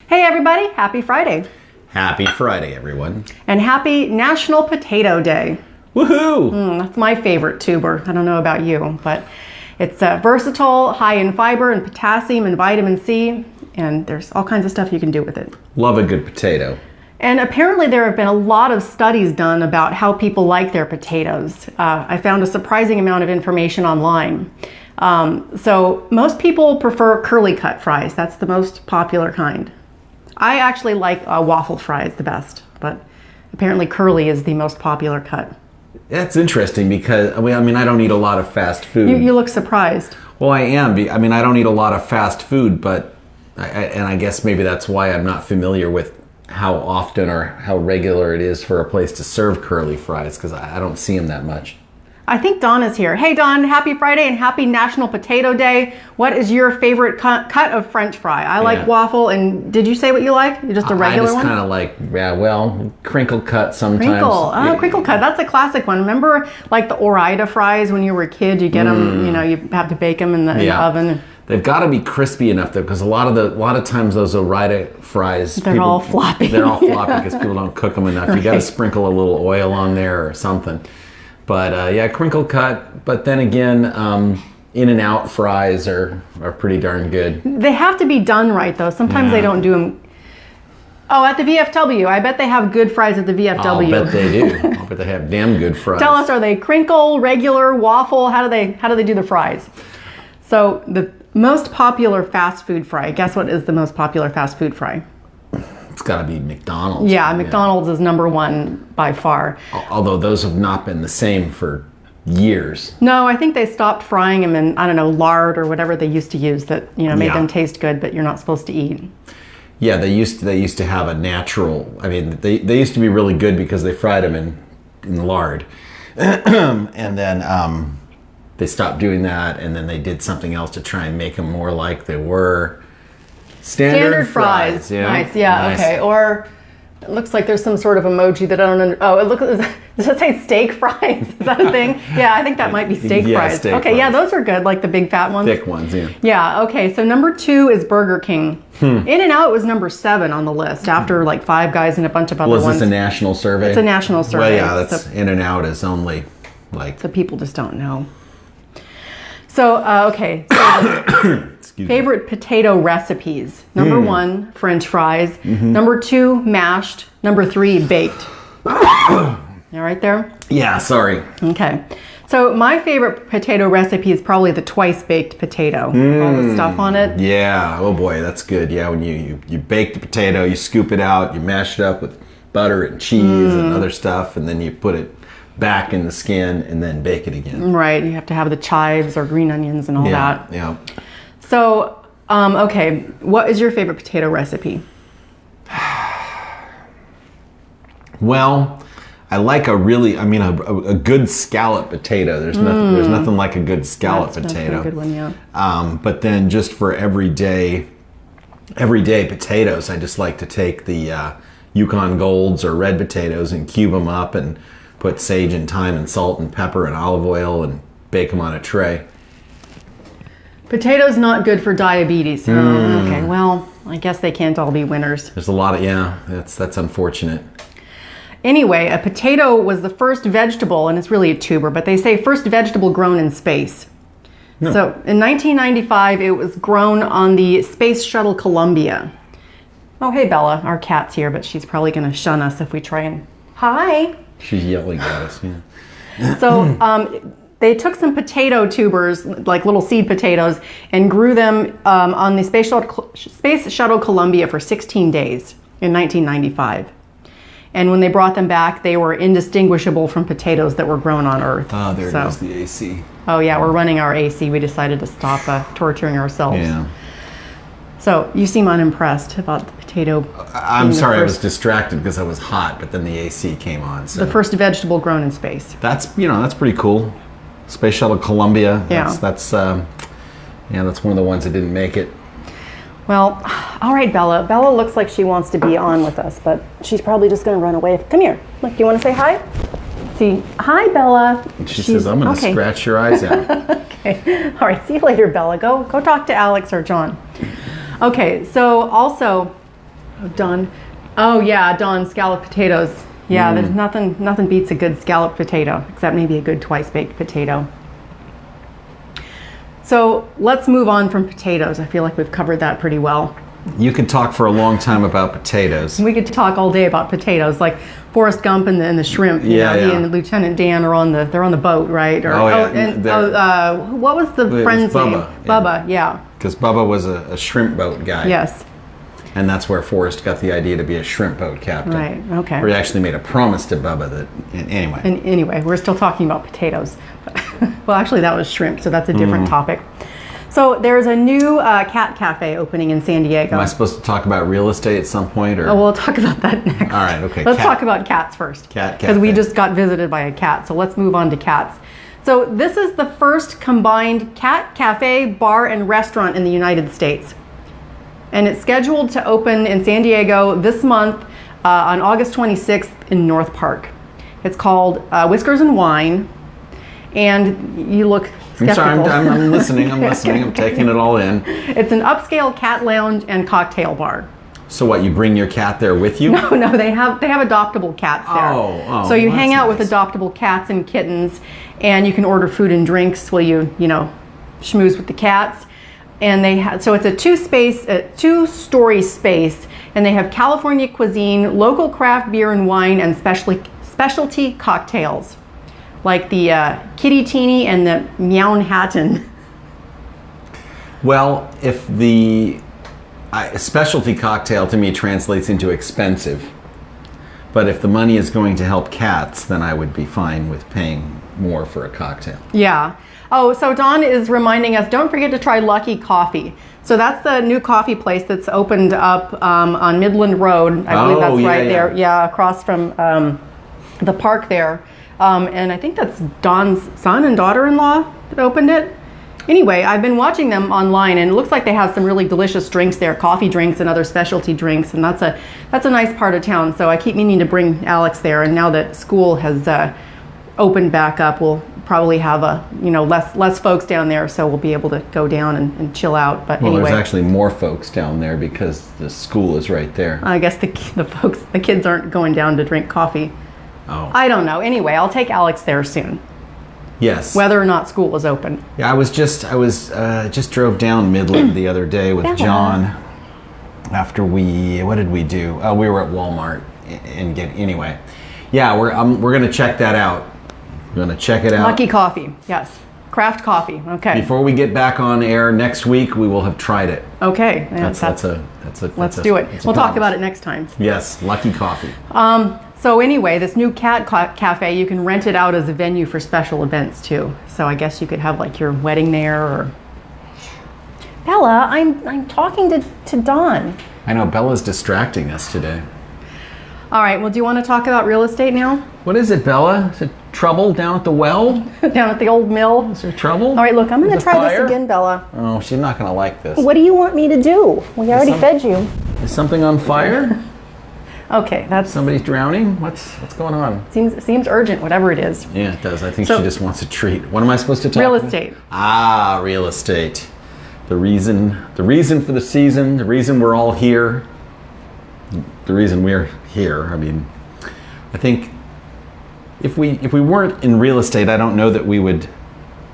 Hey everybody, happy Friday. Happy Friday, everyone. And happy National Potato Day. Woohoo! That's my favorite tuber. I don't know about you, but it's versatile, high in fiber and potassium and vitamin C, and there's all kinds of stuff you can do with it. Love a good potato. And apparently there have been a lot of studies done about how people like their potatoes. I found a surprising amount of information online. So most people prefer curly cut fries. That's the most popular kind. I actually like waffle fries the best, but apparently curly is the most popular cut. That's interesting because, I mean, I don't eat a lot of fast food. You look surprised. Well, I am. I mean, I don't eat a lot of fast food, but, I guess maybe that's why I'm not familiar with how often or how regular it is for a place to serve curly fries, because I don't see them that much. I think Dawn is here. Hey Dawn, happy Friday and happy National Potato Day. What is your favorite cut of French fry? I like waffle, and did you say what you like? Just a regular one? I just kind of like, crinkle cut sometimes. Crinkle cut, that's a classic one. Remember like the Ore-Ida fries when you were a kid? You get them, you have to bake them in the oven. They've got to be crispy enough though, because a lot of times those Ore-Ida fries, they're all floppy. They're all floppy because people don't cook them enough. You got to sprinkle a little oil on there or something. But crinkle cut. But then again, In-N-Out fries are pretty darn good. They have to be done right though. Sometimes they don't do them. Oh, at the VFW, I bet they have good fries at the VFW. I'll bet they do. I'll bet they have damn good fries. Tell us, are they crinkle, regular, waffle? How do they do the fries? So the most popular fast food fry. Guess what is the most popular fast food fry? It's got to be McDonald's. Yeah, McDonald's is number one by far. Although those have not been the same for years. No, I think they stopped frying them in, lard or whatever they used to use that, made them taste good, but you're not supposed to eat. Yeah, they used to have a natural, they used to be really good because they fried them in lard. And then they stopped doing that, and then they did something else to try and make them more like they were. Standard fries. Yeah. Nice, nice. Okay. Or it looks like there's some sort of emoji that I don't know. Does it say steak fries? Is that a thing? Yeah, I think that might be steak fries. Steak okay, fries. Yeah, those are good, like the big fat ones. Thick ones, yeah. Yeah, okay, so number 2 is Burger King. In-N-Out was number 7 on the list after like Five Guys and a bunch of other ones. Was this a national survey? It's a national survey. Well, yeah, In-N-Out is only like... So people just don't know. So, okay. So favorite potato recipes. Number 1, French fries. Number 2, mashed. Number 3, baked. You all right there? Yeah, sorry. Okay. So my favorite potato recipe is probably the twice baked potato. All the stuff on it. Yeah. Oh boy, that's good. Yeah, when you bake the potato, you scoop it out, you mash it up with butter and cheese and other stuff, and then you put it back in the skin and then bake it again. Right. You have to have the chives or green onions and all that. Yeah. So, okay, what is your favorite potato recipe? Well, I like a good scallop potato. There's nothing like a good scallop potato. That's a good one, yeah. But then just for everyday potatoes, I just like to take the Yukon Golds or red potatoes and cube them up and put sage and thyme and salt and pepper and olive oil and bake them on a tray. Potatoes not good for diabetes. Okay, well, I guess they can't all be winners. There's a lot of, that's unfortunate. Anyway, a potato was the first vegetable, and it's really a tuber, but they say first vegetable grown in space. No. So in 1995, it was grown on the Space Shuttle Columbia. Oh, hey, Bella. Our cat's here, but she's probably going to shun us if we try and... Hi. She's yelling at us, yeah. So they took some potato tubers, like little seed potatoes, and grew them on the Space Shuttle Columbia for 16 days in 1995. And when they brought them back, they were indistinguishable from potatoes that were grown on Earth. Oh, there it is, the AC. Oh, yeah, we're running our AC. We decided to stop torturing ourselves. Yeah. So you seem unimpressed about the potato. I'm sorry, I was distracted because I was hot, but then the AC came on. So. The first vegetable grown in space. That's pretty cool. Space Shuttle Columbia. Yeah. That's one of the ones that didn't make it. Well, all right, Bella. Bella looks like she wants to be on with us, but she's probably just going to run away. Come here. Look, do you want to say hi? See, hi, Bella. She says, I'm going to scratch your eyes out. Okay. All right. See you later, Bella. Go talk to Alex or John. Okay. So also, Dawn. Oh yeah, Dawn scalloped potatoes. Yeah, there's nothing beats a good scalloped potato, except maybe a good twice baked potato. So let's move on from potatoes. I feel like we've covered that pretty well. You could talk for a long time about potatoes. We could talk all day about potatoes, like Forrest Gump and the shrimp. He and Lieutenant Dan are on the boat, right? Or, what was the friend's name? Bubba, yeah. Because Bubba was a shrimp boat guy. Yes. And that's where Forrest got the idea to be a shrimp boat captain. Right, okay. Where he actually made a promise to Bubba that, anyway. And anyway, we're still talking about potatoes. Well, actually that was shrimp, so that's a different topic. So there's a new cat cafe opening in San Diego. Am I supposed to talk about real estate at some point? Or? Oh, we'll talk about that next. All right, okay. Let's talk about cats first. Cat Because we cafe. just got visited by a cat, so let's move on to cats. So this is the first combined cat cafe, bar, and restaurant in the United States. And it's scheduled to open in San Diego this month on August 26th in North Park. It's called Whiskers and Wine. And you look skeptical. I'm sorry, I'm listening, I'm listening, I'm taking it all in. It's an upscale cat lounge and cocktail bar. So what, you bring your cat there with you? No, they have adoptable cats there. Oh, so you well, hang out nice. with adoptable cats and kittens, and you can order food and drinks while you schmooze with the cats. And so it's a two-story space, and they have California cuisine, local craft beer and wine, and specialty cocktails, like the Kitty Teeny and the Meownhattan. Well, if the specialty cocktail to me translates into expensive, but if the money is going to help cats, then I would be fine with paying more for a cocktail. Yeah. Oh, so Dawn is reminding us, don't forget to try Lucky Coffee. So that's the new coffee place that's opened up on Midland Road. I believe that's right there. Yeah, across from the park there. And I think that's Dawn's son and daughter-in-law that opened it. Anyway, I've been watching them online, and it looks like they have some really delicious drinks there, coffee drinks and other specialty drinks, and that's a nice part of town. So I keep meaning to bring Alex there, and now that school has opened back up, we'll probably have less folks down there, so we'll be able to go down and chill out. But well, anyway, there's actually more folks down there because the school is right there. I guess the kids aren't going down to drink coffee. Oh. I don't know. Anyway, I'll take Alex there soon, Yes. whether or not school is open. Yeah, I just drove down Midland the other day with John. After what did we do? Oh, we were at Walmart anyway. Yeah, we're gonna check that out. We're gonna check it out. Lucky Coffee, yes, craft coffee. Okay. Before we get back on air next week, we will have tried it. Okay. Let's do it. We'll talk about it next time. Yes, Lucky Coffee. So anyway, this new cat cafe, you can rent it out as a venue for special events too. So I guess you could have like your wedding there, or Bella, I'm talking to Dawn. I know Bella's distracting us today. All right, well, do you want to talk about real estate now? What is it, Bella? Is it trouble down at the well? Down at the old mill? Is there trouble? All right, look, I'm going to try this again, Bella. Oh, she's not going to like this. What do you want me to do? We already fed you. Is something on fire? Okay, that's... Somebody's drowning? What's going on? Seems urgent, whatever it is. Yeah, it does. I think she just wants a treat. What am I supposed to talk about? Real estate. Ah, real estate. The reason for the season, the reason we're all here, the reason we're here. I mean, I think if we weren't in real estate, I don't know that we would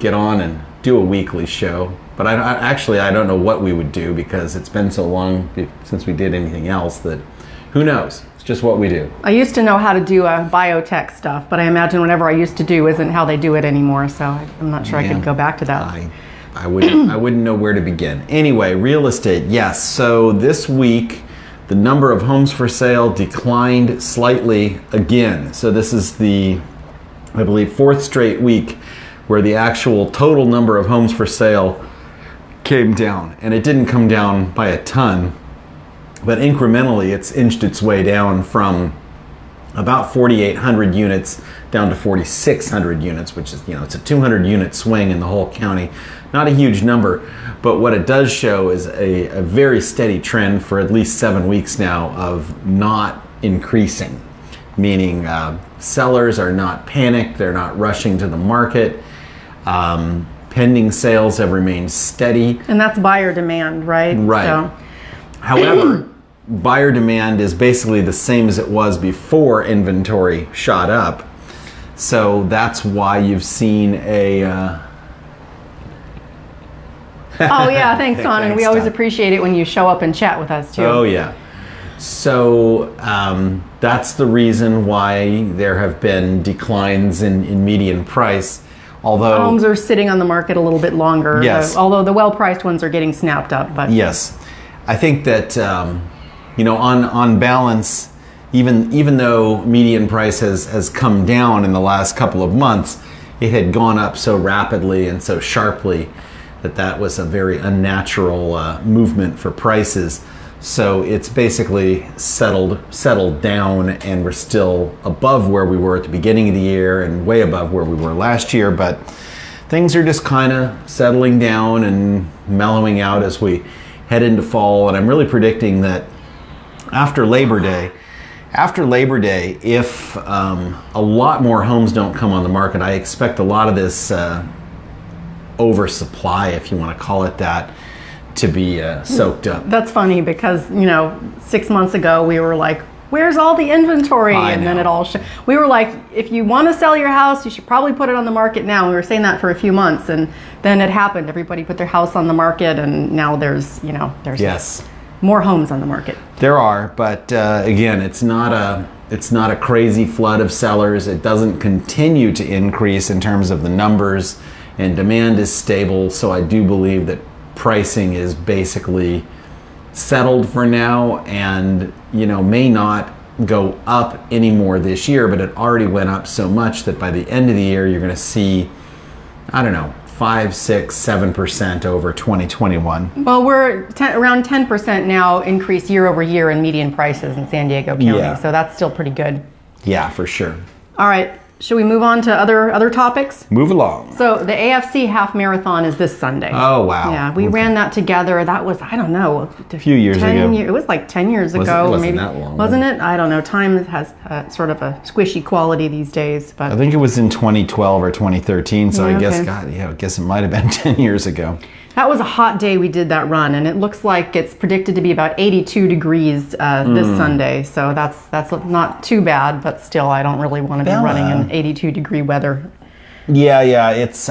get on and do a weekly show. But I don't know what we would do, because it's been so long since we did anything else that who knows? It's just what we do. I used to know how to do biotech stuff, but I imagine whatever I used to do isn't how they do it anymore. So I'm not sure I could go back to that. I wouldn't know where to begin. Anyway, real estate. Yes. So this week, the number of homes for sale declined slightly again. So this is the, I believe, fourth straight week where the actual total number of homes for sale came down. And it didn't come down by a ton, but incrementally it's inched its way down from about 4,800 units down to 4,600 units, which is, it's a 200 unit swing in the whole county. Not a huge number, but what it does show is a very steady trend for at least 7 weeks now of not increasing, meaning sellers are not panicked, they're not rushing to the market. Pending sales have remained steady. And that's buyer demand, right? Right. So. However, buyer demand is basically the same as it was before inventory shot up. So that's why you've seen a... Oh yeah, thanks, Don. And we Thanks, always Don. appreciate it when you show up and chat with us too. Oh yeah. So that's the reason why there have been declines in median price. Although Homes are sitting on the market a little bit longer. Yes. Although the well-priced ones are getting snapped up. But yes, I think that on balance, even though median price has come down in the last couple of months, it had gone up so rapidly and so sharply that was a very unnatural movement for prices. So it's basically settled down, and we're still above where we were at the beginning of the year and way above where we were last year, but things are just kind of settling down and mellowing out as we head into fall. And I'm really predicting that after Labor Day, if a lot more homes don't come on the market, I expect a lot of this oversupply, if you want to call it that, to be soaked up. that's funny because 6 months ago we were like, where's all the inventory? And then it all we were like, if you want to sell your house, you should probably put it on the market now. We were saying that for a few months, and then it happened. Everybody put their house on the market, and now there's Yes, more homes on the market. there are, but again, it's not a crazy flood of sellers. It doesn't continue to increase in terms of the numbers, and demand is stable. So I do believe that pricing is basically settled for now, and may not go up anymore this year, but it already went up so much that by the end of the year you're going to see, I don't know, 5, 6, 7% over 2021. Well, we're around 10% now increase year over year in median prices in San Diego County. Yeah. So that's still pretty good. Yeah, for sure. All right. Should we move on to other topics? Move along. So the AFC Half Marathon is this Sunday. Oh, wow. Yeah, we ran that together. That was, I don't know, a few years ago. It was like 10 years It ago. wasn't maybe. that long. Wasn't it? I don't know. Time has sort of a squishy quality these days. I But think it was in 2012 or 2013, so Yeah, I guess, okay. I guess it might have been 10 years ago. that was a hot day we did that run, and it looks like it's predicted to be about 82 degrees this Sunday. So that's not too bad, but still, I don't really want to be Bella. running in 82 degree weather. Yeah, it's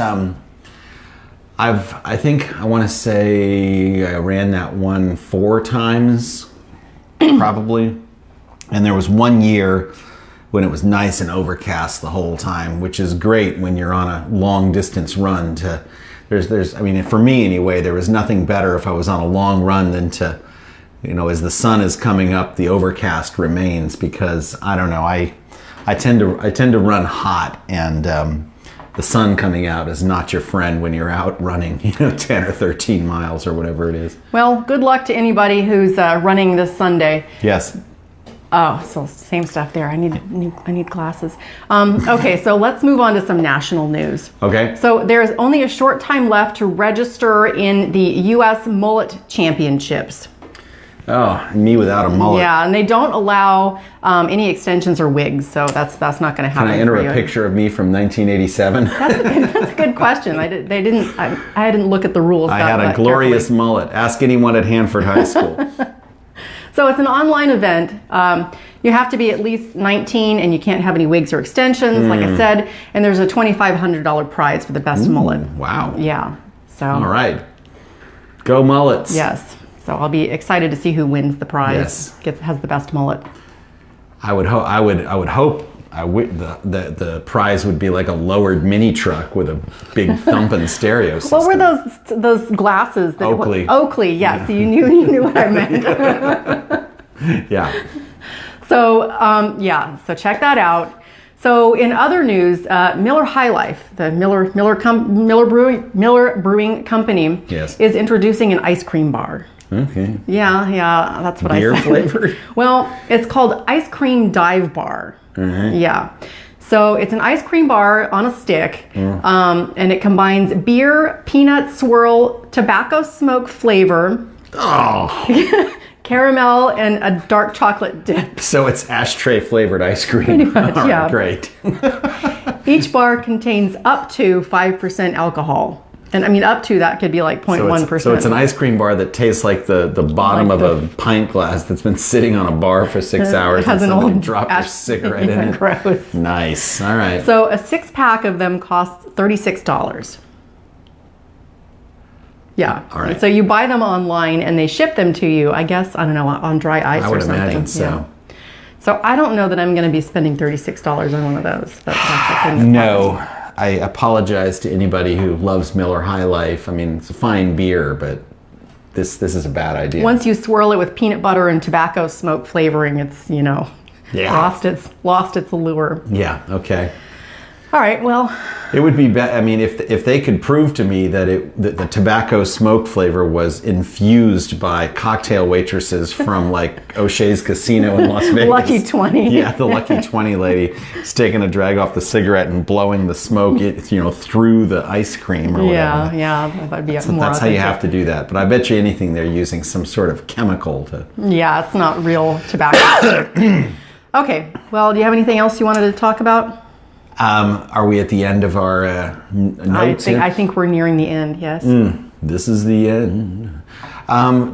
I think I want to say I ran that one 4 times probably, and there was one year when it was nice and overcast the whole time, which is great when you're on a long distance run. I mean, for me anyway, there was nothing better if I was on a long run than to, as the sun is coming up, the overcast remains, because I don't know, I tend to run hot, and the sun coming out is not your friend when you're out running, 10 or 13 miles or whatever it is. Well, good luck to anybody who's running this Sunday. Yes. Oh, so same stuff there. I need glasses. Okay, so let's move on to some national news. Okay. So there's only a short time left to register in the U.S. Mullet Championships. Oh, me without a mullet. Yeah, and they don't allow any extensions or wigs, so that's not going to happen. Can I enter for a you. picture of me from 1987? That's a good question. I didn't look at the rules. I had a glorious mullet. Ask anyone at Hanford High School. So it's an online event. You have to be at least 19, and you can't have any wigs or extensions, like I said. And there's a $2,500 prize for the best mullet. Wow. Yeah. So. All right. Go mullets. Yes. So I'll be excited to see who wins the prize. Yes. Has the best mullet. I would hope the prize would be like a lowered mini truck with a big thumping stereo system. What were those glasses? Oakley. Oakley. Yeah. So you knew what I meant. Yeah. So so check that out. So in other news, Miller High Life, the Miller Brewing Company, Yes. is introducing an ice cream bar. Okay. Yeah, that's what Beer I said. flavored? Well, it's called Ice Cream Dive Bar. Mm-hmm. Yeah. So it's an ice cream bar on a stick, and it combines beer, peanut swirl, tobacco smoke flavor, Oh. caramel, and a dark chocolate dip. So it's ashtray flavored ice cream. Pretty much, All right, yeah. Great. Each bar contains up to 5% alcohol. And I mean, up to that could be like 0.1%. So it's an ice cream bar that tastes like the bottom of a pint glass that's been sitting on a bar for 6 hours. It has and an somebody old dropped their cigarette in it. Gross. Nice. All right. So a 6-pack of them costs $36. Yeah. All right. So you buy them online and they ship them to you, I guess, I don't know, on dry ice or something. I would imagine so. Yeah. So I don't know that I'm going to be spending $36 on one of those. That's the thing that No. I apologize to anybody who loves Miller High Life. I mean, it's a fine beer, but this is a bad idea. Once you swirl it with peanut butter and tobacco smoke flavoring, it's, lost its allure. Yeah, okay. All right, well. It would be I mean, if they could prove to me that the tobacco smoke flavor was infused by cocktail waitresses from like O'Shea's Casino in Las Vegas. Lucky 20. Yeah, the Lucky 20 lady is taking a drag off the cigarette and blowing the smoke through the ice cream or whatever. Yeah, that'd be more That's how you authentic. have to do that. But I bet you anything they're using some sort of chemical to... Yeah, it's not real tobacco. Okay, well, do you have anything else you wanted to talk about? Are we at the end of our notes? I think we're nearing the end, yes. This is the end.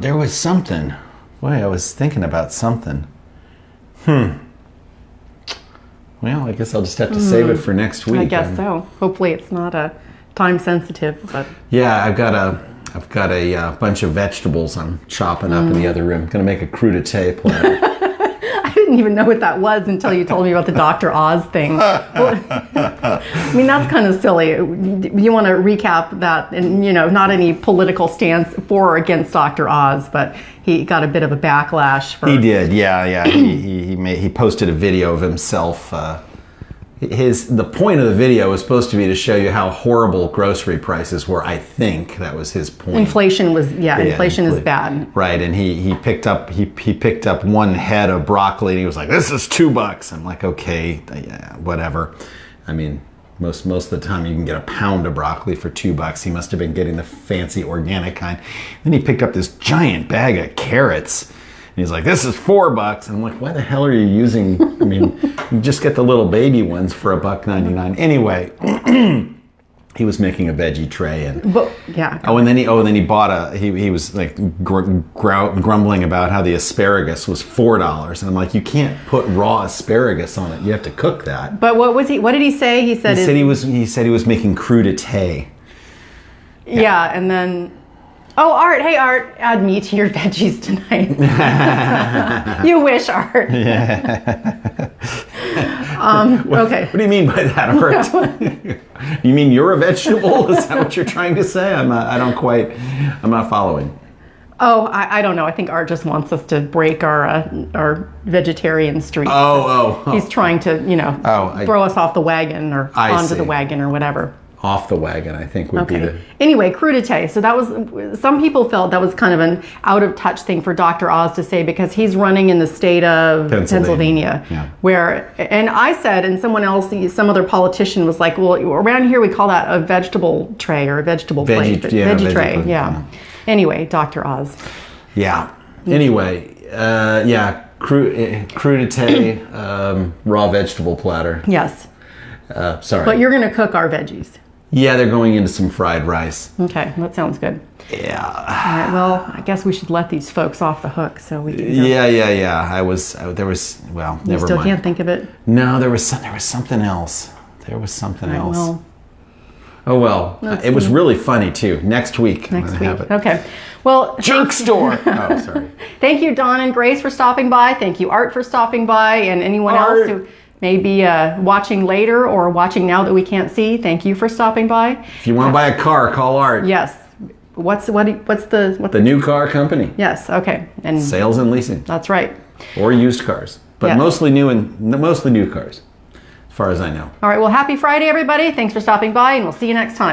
There was something. Boy, I was thinking about something. Well, I guess I'll just have to save it for next week. I guess so. Hopefully it's not time sensitive, but... Yeah, I've got a bunch of vegetables I'm chopping up in the other room. Going to make a crudité platter. I didn't even know what that was until you told me about the Dr. Oz thing. Well, I mean, that's kind of silly. You want to recap that, and not any political stance for or against Dr. Oz, but he got a bit of a backlash for... He did, yeah. He posted a video of himself. The point of the video was supposed to be to show you how horrible grocery prices were. I think that was his point. Inflation is bad. Right, and he picked up one head of broccoli and he was like, "This is $2." I'm like, okay, yeah, whatever. I mean, most of the time you can get a pound of broccoli for $2. He must have been getting the fancy organic kind. Then he picked up this giant bag of carrots. And he's like, "This is $4." And I'm like, why the hell are you using? I mean, you just get the little baby ones for $1.99. Anyway, he was making a veggie tray, and then he bought he was like grumbling about how the asparagus was $4, and I'm like, you can't put raw asparagus on it. You have to cook that. But what did he say? He said he said he was making crudité. Yeah, and then. Oh, Art. Hey, Art. Add me to your veggies tonight. You wish, Art. Yeah. Okay. What do you mean by that, Art? You mean you're a vegetable? Is that what you're trying to say? I'm not following. Oh, I don't know. I think Art just wants us to break our vegetarian streak. Oh. He's trying to, throw us off the wagon or onto the wagon or whatever. Off the wagon, I think would be the... Anyway, crudité. So that was, some people felt that was kind of an out of touch thing for Dr. Oz to say because he's running in the state of Pennsylvania. Yeah. Where, and I said, and someone else, some other politician was like, well, around here we call that a vegetable tray or a vegetable plate. Veggie tray, yeah. Anyway, Dr. Oz. Yeah. Anyway, crudité, raw vegetable platter. Yes. Sorry. But you're going to cook our veggies. Yeah, they're going into some fried rice. Okay, that sounds good. Yeah. All right, well, I guess we should let these folks off the hook so we can go. Yeah. Never You still mind. can't think of it? No, there was something else. There was something else. Well, oh, well. It was really funny, too. Next week. Okay. Well, Junk store. Oh, sorry. Thank you, Don and Grace, for stopping by. Thank you, Art, for stopping by. And anyone else who may be watching later or watching now that we can't see, thank you for stopping by. If you want to buy a car, call Art. Yes. What's the new car company? Yes. Okay. And sales and leasing. That's right. Or used cars, but mostly new cars, as far as I know. All right. Well, happy Friday, everybody. Thanks for stopping by, and we'll see you next time.